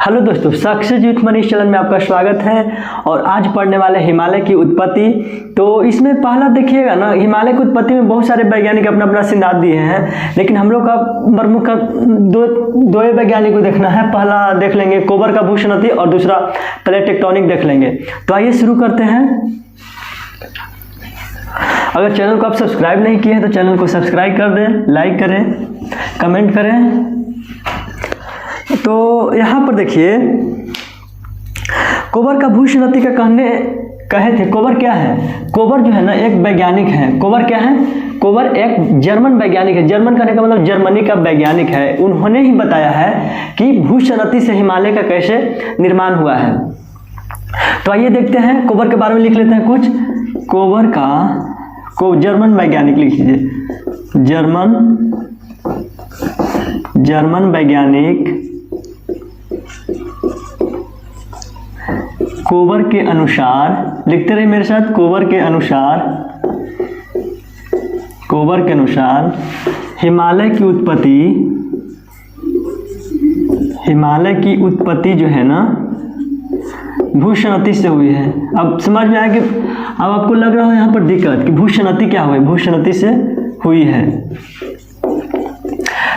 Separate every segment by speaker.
Speaker 1: Hello दोस्तों, success with Manish channel में आपका स्वागत है। और आज पढ़ने वाले हिमालय की उत्पत्ति। तो इसमें पहला देखिएगा ना, हिमालय की उत्पत्ति में बहुत सारे वैज्ञानिक अपना अपना सिद्धांत दिए हैं, लेकिन हम लोग का प्रमुख दो वैज्ञानिक को देखना है। पहला देख लेंगे कोबर का भूस्खलन और दूसरा प्लेट टेक्टोनिक देख लेंगे। तो आइए शुरू करते हैं। अगर चैनल को आप सब्सक्राइब नहीं किए हैं तो चैनल को सब्सक्राइब कर दें, लाइक करें, कमेंट करें। तो यहाँ पर देखिए, कोबर का भूस्खलन का कहे थे। कोबर क्या है? कोबर जो है ना एक वैज्ञानिक है। कोबर क्या है? कोबर एक जर्मन वैज्ञानिक है। जर्मन कहने का मतलब जर्मनी का वैज्ञानिक है। उन्होंने ही बताया है कि भूस्खलन से हिमालय का कैसे निर्माण हुआ है। तो आइए देखते हैं, कोबर के बारे में लिख लेते हैं कुछ। कोबर का जर्मन वैज्ञानिक लिख लीजिए। जर्मन वैज्ञानिक कोबर के अनुसार, लिखते रहिए मेरे साथ, कोबर के अनुसार हिमालय की उत्पत्ति जो है ना भूस्खलन से हुई है। अब समझ में आया कि अब आपको लग रहा है यहाँ पर दिक्कत कि भूस्खलन क्या हुई? भूस्खलन से हुई है।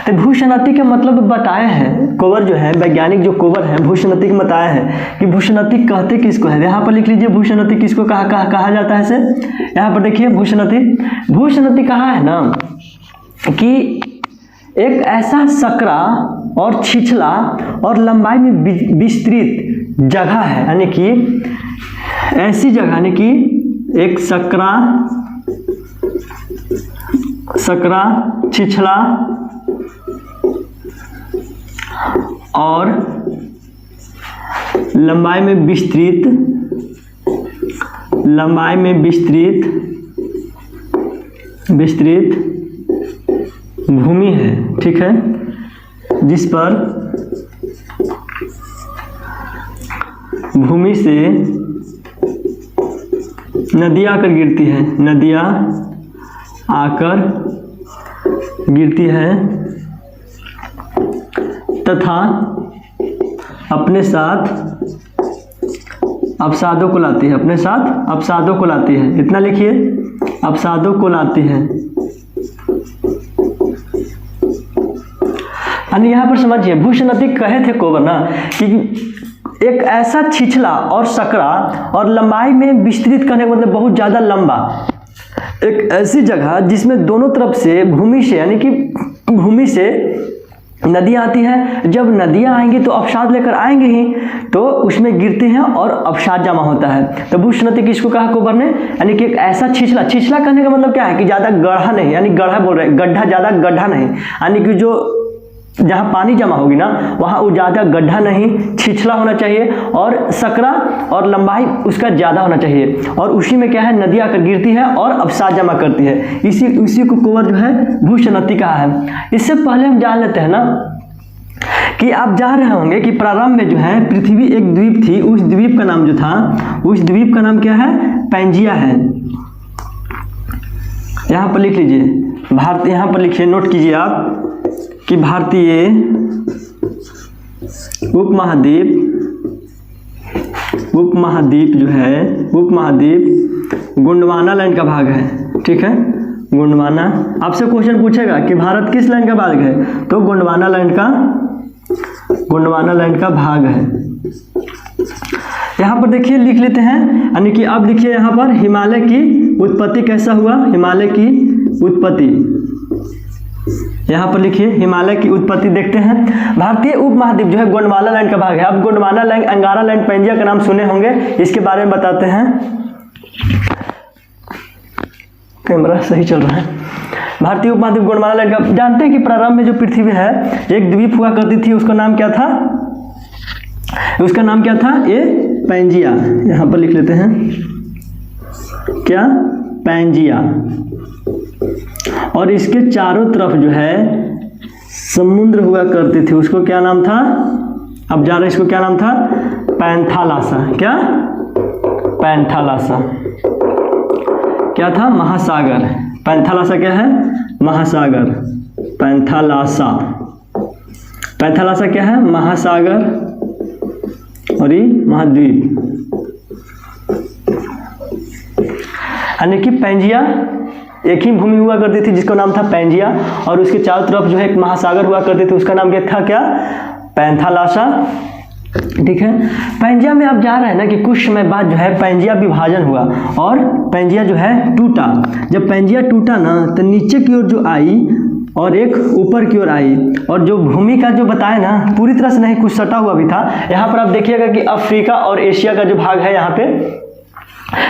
Speaker 1: तो भूस्खलन का मतलब बताया है कोबर जो है वैज्ञानिक, जो कोबर है भूस्खलन का बताया है कि भूस्खलन कहते किसको है। यहाँ पर लिख लीजिए भूस्खलन किसको कहा जाता है। से यहाँ पर देखिए भूस्खलन कहा है ना कि एक ऐसा सकरा और छिछला और लंबाई में विस्तृत जगह है, यानी कि ऐसी जगह, यानी कि एक सकरा छिछला और लंबाई में विस्तृत भूमि है, ठीक है, जिस पर भूमि से नदियाँ आकर गिरती है तथा अपने साथ अवसादों को लाती है। इतना लिखिए, अवसादों को लाती है। यानी यहाँ पर समझिए, भूस्खलन कहे थे कोबर ना कि एक ऐसा छिछला और सकरा और लंबाई में विस्तृत करने का मतलब बहुत ज़्यादा लंबा, एक ऐसी जगह जिसमें दोनों तरफ से भूमि से, यानी कि भूमि से नदियाँ आती हैं। जब नदियाँ आएंगी तो अवसाद लेकर आएंगे ही, तो उसमें गिरते हैं और अवसाद जमा होता है। तो भूस्खलन किसको कहा कोबर ने? यानी कि एक ऐसा छिछला करने का मतलब क्या है कि ज़्यादा गढ़ा नहीं, यानी गढ़ा बोल रहे हैं, ज़्यादा गड्ढा नहीं, यानी कि जो जहाँ पानी जमा होगी ना वहाँ वो ज़्यादा गड्ढा नहीं, छिछला होना चाहिए और सकरा और लंबाई उसका ज़्यादा होना चाहिए। और उसी में क्या है, नदी आकर गिरती है और अवसाद जमा करती है। इसी को कोबर जो है भूस्खलन कहा है। इससे पहले हम जान लेते हैं ना कि आप जान रहे होंगे कि प्रारंभ में जो है पृथ्वी एक द्वीप थी। उस द्वीप का नाम जो था, उस द्वीप का नाम क्या है? पैंजिया है। यहाँ पर लिख लीजिए भारत, यहाँ पर लिखिए, नोट कीजिए आप कि भारतीय उपमहाद्वीप जो है, उपमहाद्वीप गोंडवाना लाइन का भाग है, ठीक है। गोंडवाना, आपसे क्वेश्चन पूछेगा कि भारत किस लाइन का भाग है, तो गोंडवाना लाइन का भाग है। यहाँ पर देखिए, लिख लेते हैं, यानी कि अब देखिए यहाँ पर हिमालय की उत्पत्ति कैसा हुआ। हिमालय की उत्पत्ति यहाँ पर लिखिए, हिमालय की उत्पत्ति देखते हैं। भारतीय उपमहाद्वीप जो है गोंडवाना लाइन का भाग है। अब गोंडवाना लाइन, अंगारा लाइन, पैंजिया का नाम सुने होंगे, इसके बारे में बताते हैं। कैमरा सही चल रहा है। भारतीय उपमहाद्वीप गोंडवाना लाइन का, जानते हैं कि प्रारंभ में जो पृथ्वी है एक द्वीप हुआ करती थी, उसका नाम क्या था? ये पैंजिया। यहाँ पर लिख लेते हैं, क्या? पैंजिया। और इसके चारों तरफ जो है समुद्र हुआ करती थी, उसको क्या नाम था? अब जा रहे, इसको क्या नाम था? पैंथालासा। क्या? पैंथालासा। क्या था? महासागर। पैंथालासा क्या है? महासागर। पैंथालासा क्या है? महासागर। और ये महाद्वीप, यानी कि पैंजिया एक ही भूमि हुआ करती थी जिसका नाम था पैंजिया, और उसके चारों तरफ जो है एक महासागर हुआ करते थे, उसका नाम क्या था, क्या, पैंथालासा। ठीक है, पैंजिया में आप जा रहे हैं ना कि कुछ समय बाद जो है पैंजिया विभाजन हुआ और पैंजिया जो है टूटा। जब पैंजिया टूटा ना तो नीचे की ओर जो आई और एक ऊपर की ओर आई, और जो भूमि का जो बताया ना पूरी तरह से नहीं, कुछ सटा हुआ भी था। यहाँ पर आप देखिएगा कि अफ्रीका और एशिया का जो भाग है यहाँ पे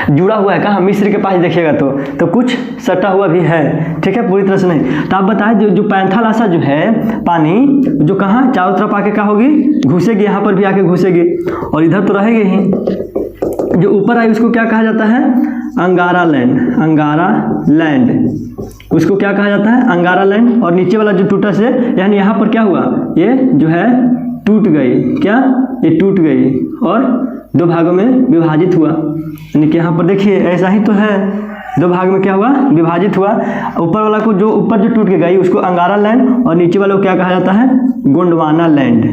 Speaker 1: जुड़ा हुआ है, कहाँ, मिस्र के पास देखिएगा तो कुछ सटा हुआ भी है। ठीक है, पूरी तरह से नहीं। तो आप बताएं जो पैंथालासा जो है पानी जो कहाँ चारों तरफ आके क्या होगी, घुसेगी, यहाँ पर भी आके घुसेगी और इधर तो रहेगी ही। जो ऊपर आई उसको क्या कहा जाता है, अंगारा लैंड, अंगारा लैंड, उसको क्या कहा जाता है, अंगारा लैंड। और नीचे वाला जो टूटा से, यानी यहाँ पर क्या हुआ, ये जो है टूट गई, क्या, ये टूट गई और दो भागों में विभाजित हुआ। यानी कि यहाँ पर देखिए ऐसा ही तो है, दो भाग में क्या हुआ, विभाजित हुआ। ऊपर वाला को, जो ऊपर जो टूट के गई उसको अंगारा लैंड, और नीचे वाले को क्या कहा जाता है, गोंडवाना लैंड।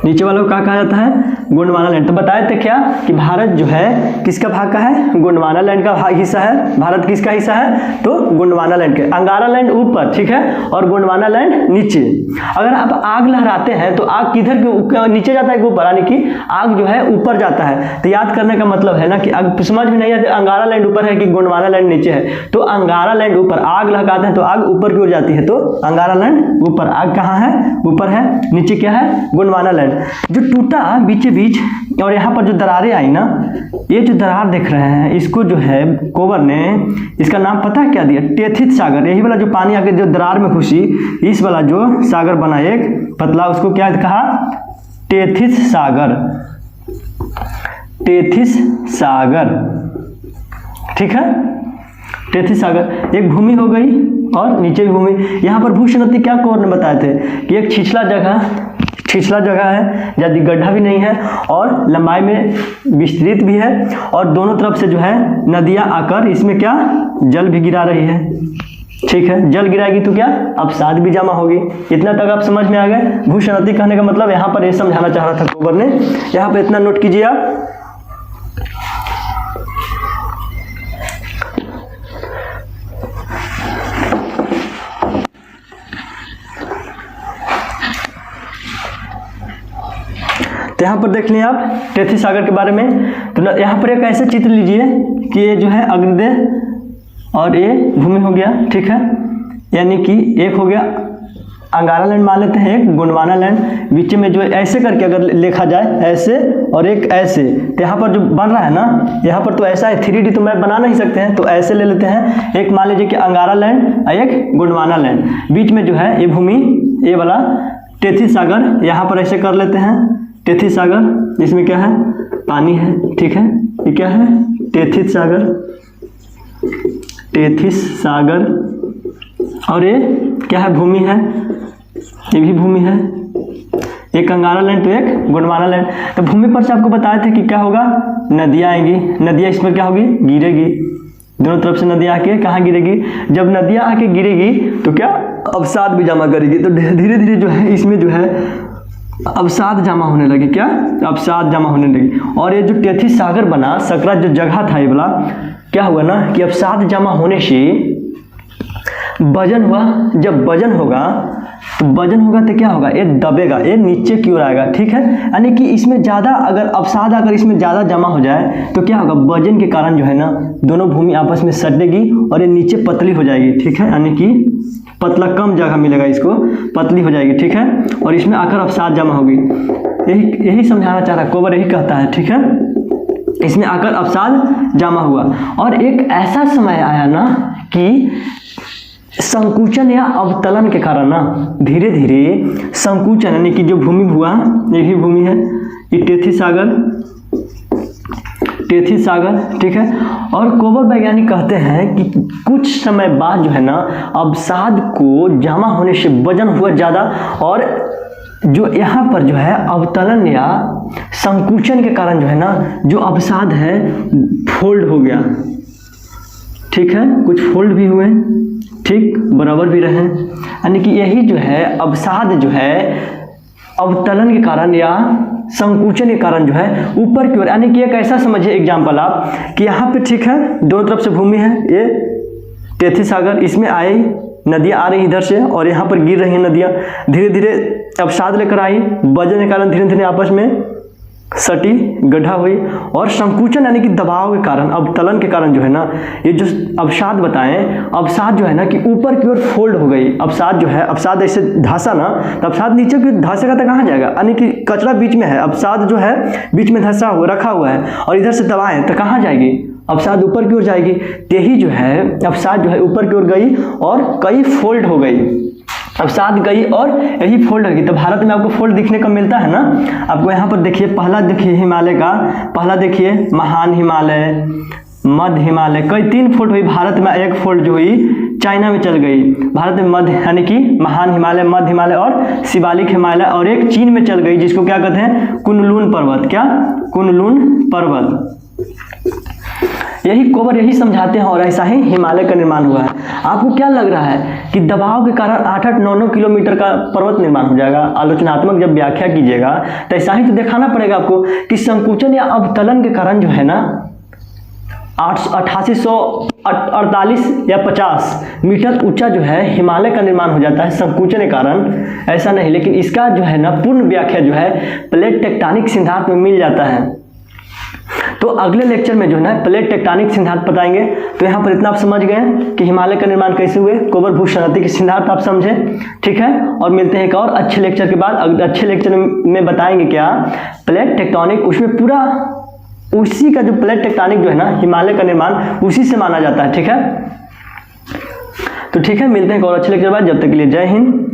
Speaker 1: नीचे वालों को क्या कहा जाता है, गोंडवाना लैंड। तो बताए थे क्या कि भारत जो है किसका भाग का है, गोंडवाना लैंड का भाग हिस्सा है। भारत किसका हिस्सा है, तो गोंडवाना लैंड के। अंगारा लैंड ऊपर, ठीक है, और गोंडवाना लैंड नीचे। अगर आप आग लहराते हैं तो आग किधर के नीचे जाता है कि ऊपर, यानी कि आग जो है ऊपर जाता है। तो याद करने का मतलब है ना कि आग समझ में नहीं आती अंगारा लैंड ऊपर है कि गोंडवाना लैंड नीचे है। तो अंगारा लैंड ऊपर, आग लगाते हैं तो आग ऊपर की ओर जाती है, तो अंगारा लैंड ऊपर, आग कहाँ है, ऊपर है, नीचे क्या है, गोंडवाना लैंड। जो टूटा बीचे बीच और यहाँ पर जो दरारें आई ना, ये जो दरार देख रहे हैं इसको जो है कोबर ने इसका नाम पता है क्या दिया, टेथिस सागर। यही वाला जो पानी आके जो दरार में घुसी, इस वाला जो सागर बना एक पतला, उसको क्या कहा, टेथिस सागर, टेथिस सागर। ठीक है, टेथिस सागर एक भूमि हो गई और नीचे भी भूमि। यहाँ पर भूसुनति क्या कोबर ने बताए थे कि एक छिछला जगह है, ज़्यादा गड्ढा भी नहीं है और लंबाई में विस्तृत भी है, और दोनों तरफ से जो है नदियाँ आकर इसमें क्या, जल भी गिरा रही है। ठीक है, जल गिराएगी तो क्या, अवसाद भी जमा होगी। इतना तक आप समझ में आ गए। भूसुनति कहने का मतलब यहाँ पर ये समझाना चाह रहा था कोबर ने। यहाँ पर इतना नोट कीजिए आप। तो यहाँ पर देख लिए आप टेथिस सागर के बारे में। तो यहाँ पर एक ऐसे चित्र लीजिए कि ये जो है अग्निदेह और ये भूमि हो गया। ठीक है, यानी कि एक हो गया अंगारा लैंड मान लेते हैं, एक गोंडवाना लैंड, बीच में जो ऐसे करके अगर लिखा जाए ऐसे और एक ऐसे, तो यहाँ पर जो बन रहा है ना, यहाँ पर तो ऐसा है 3D तो मैं बना नहीं सकते हैं, तो ऐसे ले लेते हैं। एक मान लीजिए कि अंगारा लैंड, एक गोंडवाना लैंड, बीच में जो है ये भूमि, ये वाला टेथिस सागर, यहाँ पर ऐसे कर लेते हैं टेथिस सागर। इसमें क्या है, पानी है। ठीक है, ये क्या है, टेथिस सागर, टेथिस सागर। और ये क्या है, भूमि है, ये भी भूमि है। एक अंगारा लैंड तो एक गोंडवाना लैंड। तो भूमि पर से आपको बताए थे कि क्या होगा, नदियाँ आएंगी, नदियाँ इसमें क्या होगी, गिरेगी, दोनों तरफ से नदियाँ आके कहाँ गिरेगी। जब नदियाँ आके गिरेगी तो क्या, अवसाद भी जमा करेगी। तो धीरे धीरे जो है इसमें जो है अवसाद जमा होने लगी, क्या, अवसाद जमा होने लगी। और ये जो टेथिस सागर बना, सकरा जो जगह था ये वाला, क्या हुआ ना कि अवसाद जमा होने से वजन हुआ। जब वजन होगा तो क्या होगा, ये दबेगा, ये नीचे की ओर आएगा। ठीक है, यानी कि इसमें ज़्यादा अगर अवसाद अगर इसमें ज़्यादा जमा हो जाए तो क्या होगा, वजन के कारण जो है ना दोनों भूमि आपस में सटेगी और ये नीचे पतली हो जाएगी। ठीक है, यानी कि पतला कम जगह मिलेगा, इसको पतली हो जाएगी। ठीक है, और इसमें आकर अवसाद जमा होगी। यही समझाना चाह रहा है कोबर, यही कहता है। ठीक है, इसमें आकर अवसाद जमा हुआ और एक ऐसा समय आया ना कि संकुचन या अवतलन के कारण ना धीरे धीरे संकुचन, यानी कि जो भूमि हुआ, ये भी भूमि है, ये टेथिस सागर। ठीक है, और कोबर वैज्ञानिक कहते हैं कि कुछ समय बाद जो है ना अवसाद को जमा होने से वजन हुआ ज़्यादा, और जो यहाँ पर जो है अवतलन या संकुचन के कारण जो है ना जो अवसाद है फोल्ड हो गया। ठीक है, कुछ फोल्ड भी हुए, ठीक, बराबर भी रहे। यानी कि यही जो है अवसाद जो है अवतलन के कारण या संकुचन के कारण जो है ऊपर की ओर, यानी कि एक ऐसा समझिए एग्जाम्पल आप कि यहाँ पे ठीक है दोनों तरफ से भूमि है, ये तेथी सागर, इसमें आई नदियाँ आ रही इधर से और यहाँ पर गिर रही हैं नदियाँ, धीरे धीरे अवसाद लेकर आई, वजन के कारण धीरे धीरे आपस में सटी, गड्ढा हुई, और संकुचन यानी कि दबाव के कारण, अवतलन के कारण जो है ना ये जो अवसाद बताएं, अवसाद जो है ना कि ऊपर की ओर फोल्ड हो गई। अवसाद जो है, अवसाद ऐसे धंसा ना तो अवसाद नीचे की धंसेगा तो कहाँ जाएगा, यानी कि कचरा बीच में है, अवसाद जो है बीच में धंसा हुआ रखा हुआ है और इधर से दबाएं तो कहाँ जाएगी, अवसाद ऊपर की ओर जाएगी। यही जो है अवसाद जो है ऊपर की ओर गई और कई फोल्ड हो गई, अवसाद गई और यही फोल्ड होगी। तो भारत में आपको फोल्ड दिखने को मिलता है ना, आपको यहाँ पर देखिए, पहला देखिए हिमालय का, पहला देखिए महान हिमालय, मध्य हिमालय, कई 3 फोल्ड हुई। भारत में एक फोल्ड जो हुई चाइना में चल गई, भारत में मध्य यानी कि महान हिमालय, मध्य हिमालय और शिवालिक हिमालय, और एक चीन में चल गई जिसको क्या कहते हैं, कुनलुन पर्वत। क्या, कुनलुन पर्वत। यही कोबर यही समझाते हैं और ऐसा ही हिमालय का निर्माण हुआ है। आपको क्या लग रहा है कि दबाव के कारण 8-8, 9-9 किलोमीटर का पर्वत निर्माण हो जाएगा? आलोचनात्मक जब व्याख्या कीजिएगा तो ऐसा ही तो दिखाना पड़ेगा आपको कि संकुचन या अवतलन के कारण जो है ना 8848 या 50 मीटर ऊंचा जो है हिमालय का निर्माण हो जाता है संकुचन के कारण, ऐसा नहीं। लेकिन इसका जो है ना पूर्ण व्याख्या जो है प्लेट टेक्टोनिक सिद्धांत में मिल जाता है। तो अगले लेक्चर में जो है ना प्लेट टेक्टोनिक सिद्धांत बताएंगे। तो यहाँ पर इतना आप समझ गए कि हिमालय का निर्माण कैसे हुए, कोबर भूसंहति के सिद्धांत आप समझे, ठीक है। और मिलते हैं एक और अच्छे लेक्चर के बाद। अच्छे लेक्चर में बताएंगे क्या, प्लेट टेक्टोनिक, उसमें पूरा उसी का जो प्लेट टेक्टोनिक जो है ना हिमालय का निर्माण उसी से माना जाता है, ठीक है। तो ठीक है, मिलते हैं एक और अच्छे लेक्चर के बाद। जब तक के लिए जय हिंद।